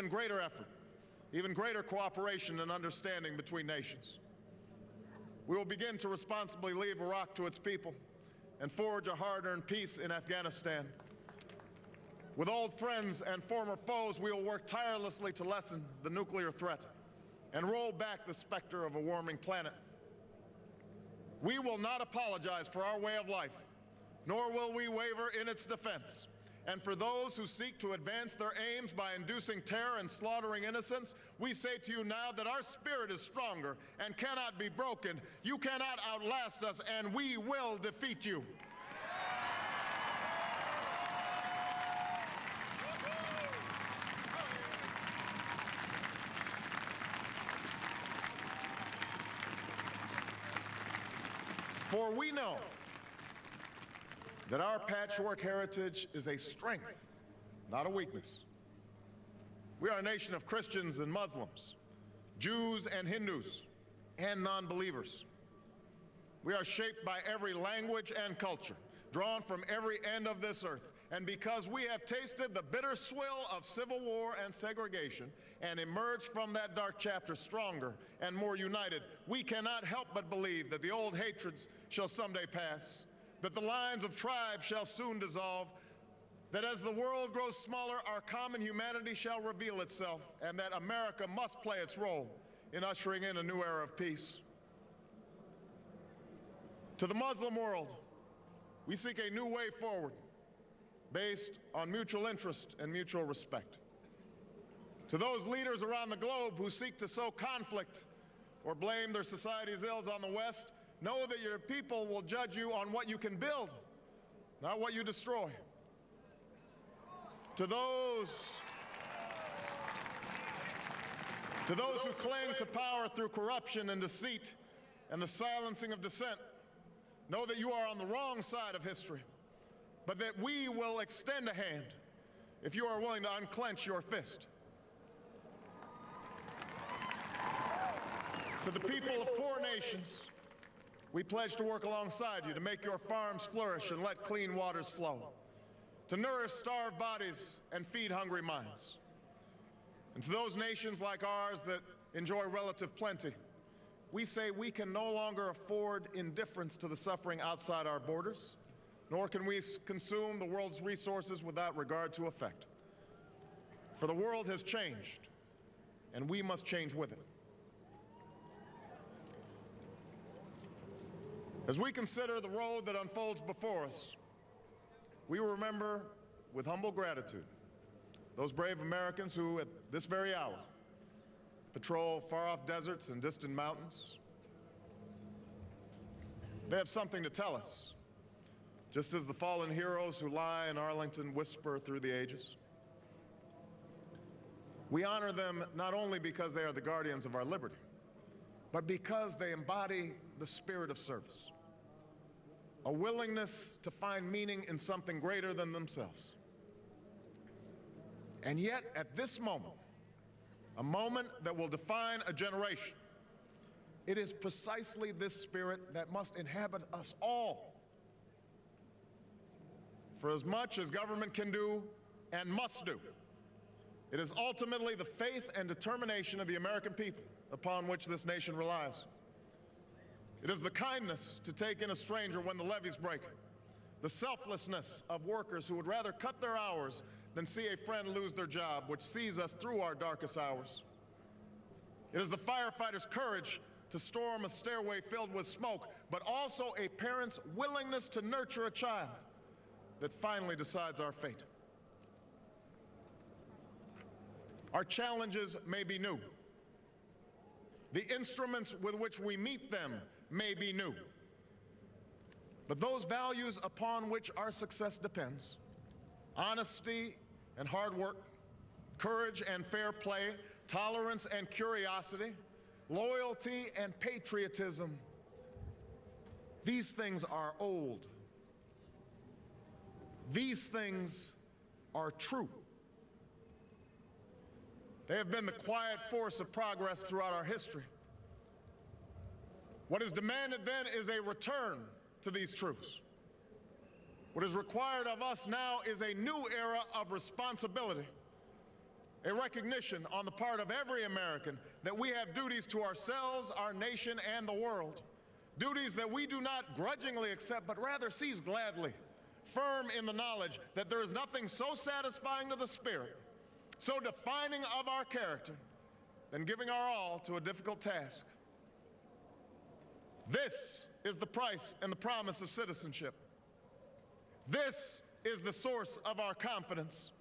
even greater effort, even greater cooperation and understanding between nations. We will begin to responsibly leave Iraq to its people and forge a hard-earned peace in Afghanistan. With old friends and former foes, we will work tirelessly to lessen the nuclear threat and roll back the specter of a warming planet. We will not apologize for our way of life, nor will we waver in its defense. And for those who seek to advance their aims by inducing terror and slaughtering innocents, we say to you now that our spirit is stronger and cannot be broken. You cannot outlast us, and we will defeat you. For we know that our patchwork heritage is a strength, not a weakness. We are a nation of Christians and Muslims, Jews and Hindus, and non-believers. We are shaped by every language and culture, drawn from every end of this earth. And because we have tasted the bitter swill of civil war and segregation and emerged from that dark chapter stronger and more united, we cannot help but believe that the old hatreds shall someday pass, that the lines of tribes shall soon dissolve, that as the world grows smaller, our common humanity shall reveal itself, and that America must play its role in ushering in a new era of peace. To the Muslim world, we seek a new way forward based on mutual interest and mutual respect. To those leaders around the globe who seek to sow conflict or blame their society's ills on the West, know that your people will judge you on what you can build, not what you destroy. To those who cling to power through corruption and deceit and the silencing of dissent, know that you are on the wrong side of history, but that we will extend a hand if you are willing to unclench your fist. To the people of poor nations, we pledge to work alongside you to make your farms flourish and let clean waters flow, to nourish starved bodies and feed hungry minds. And to those nations like ours that enjoy relative plenty, we say we can no longer afford indifference to the suffering outside our borders, nor can we consume the world's resources without regard to effect. For the world has changed, and we must change with it. As we consider the road that unfolds before us, we remember with humble gratitude those brave Americans who, at this very hour, patrol far-off deserts and distant mountains. They have something to tell us, just as the fallen heroes who lie in Arlington whisper through the ages. We honor them not only because they are the guardians of our liberty, but because they embody the spirit of service, a willingness to find meaning in something greater than themselves. And yet, at this moment, a moment that will define a generation, it is precisely this spirit that must inhabit us all. For as much as government can do and must do, it is ultimately the faith and determination of the American people upon which this nation relies. It is the kindness to take in a stranger when the levees break, the selflessness of workers who would rather cut their hours than see a friend lose their job, which sees us through our darkest hours. It is the firefighter's courage to storm a stairway filled with smoke, but also a parent's willingness to nurture a child that finally decides our fate. Our challenges may be new. The instruments with which we meet them may be new. But those values upon which our success depends, honesty and hard work, courage and fair play, tolerance and curiosity, loyalty and patriotism, these things are old. These things are true. They have been the quiet force of progress throughout our history. What is demanded then is a return to these truths. What is required of us now is a new era of responsibility, a recognition on the part of every American that we have duties to ourselves, our nation, and the world. Duties that we do not grudgingly accept, but rather seize gladly, firm in the knowledge that there is nothing so satisfying to the spirit, so defining of our character, than giving our all to a difficult task. This is the price and the promise of citizenship. This is the source of our confidence,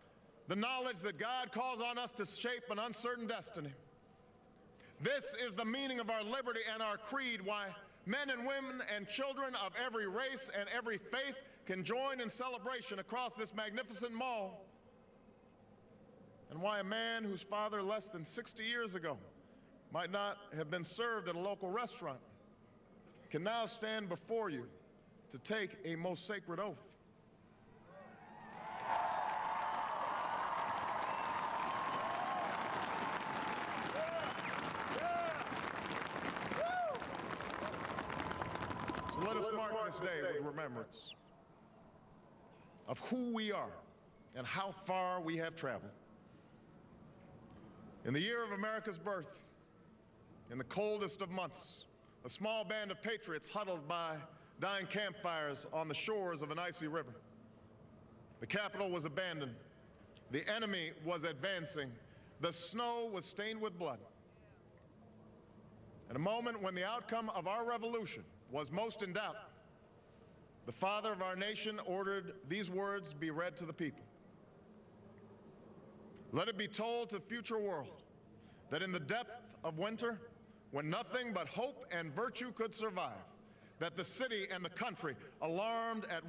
the knowledge that God calls on us to shape an uncertain destiny. This is the meaning of our liberty and our creed, why men and women and children of every race and every faith can join in celebration across this magnificent mall, and why a man whose father less than 60 years ago might not have been served at a local restaurant can now stand before you to take a most sacred oath. So let us mark this day with remembrance of who we are and how far we have traveled. In the year of America's birth, in the coldest of months, a small band of patriots huddled by dying campfires on the shores of an icy river. The Capitol was abandoned. The enemy was advancing. The snow was stained with blood. At a moment when the outcome of our revolution was most in doubt, the father of our nation ordered these words be read to the people. Let it be told to the future world that in the depth of winter, when nothing but hope and virtue could survive, that the city and the country, alarmed at